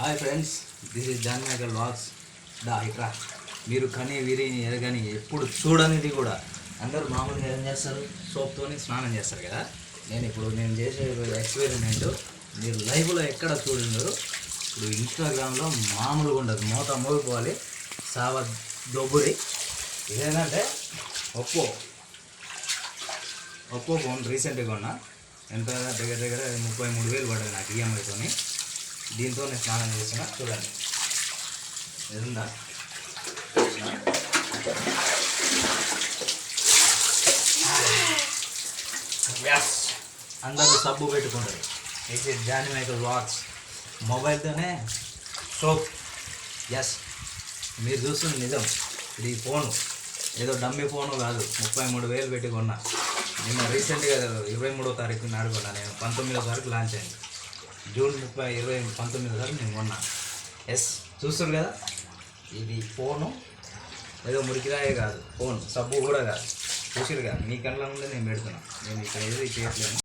Hi friends, this is John maker vlogs. ఇక్కడ మీరు కని విరిని ఎరగని ఎప్పుడు చూడనిది కూడా అందరూ మామూలుగా ఏం చేస్తారు, సోప్తోని స్నానం చేస్తారు కదా. నేను చేసే ఎక్స్పెరిమెంట్ మీరు లైవ్లో ఎక్కడ చూడరు. ఇప్పుడు ఇన్స్టాగ్రామ్లో మామూలుగా ఉండదు, మోగిపోవాలి సావా దొబ్బురి. ఇదేంటంటే ఒప్పో ఫోన్ రీసెంట్గా కొన్నా. ఎంత దగ్గర 33,000 పడ్డది నాకు ఈఎంఐతోని. దీంతో నేను స్నానం చేస్తున్నా, చూడండి ఏదుందా. ఎస్, అందరూ సబ్బు పెట్టుకుంటారు. ఇది జాన్ మేకర్ వ్లాగ్స్ మొబైల్తోనే సోప్. ఎస్, మీరు చూస్తుంది నిజం. ఇది ఫోను ఏదో డమ్మీ ఫోను కాదు, 33,000 పెట్టి కొన్నా. నిన్న రీసెంట్గా 23వ తారీఖు నాడు కొన్నా. నేను 19వ తారీఖు లాంచ్ అయింది. జూన్ 19వ తారీఖు నేను కొన్నా. ఎస్, చూస్తారు కదా, ఇది ఫోను ఏదో మురికిరాయే కాదు, ఫోన్ సబ్బు కూడా కాదు. చూసారు కదా, మీ కళ్ళ ముందే నేను పెడుతున్నా. నేను ఇక్కడ ఏదో చేయట్లేను.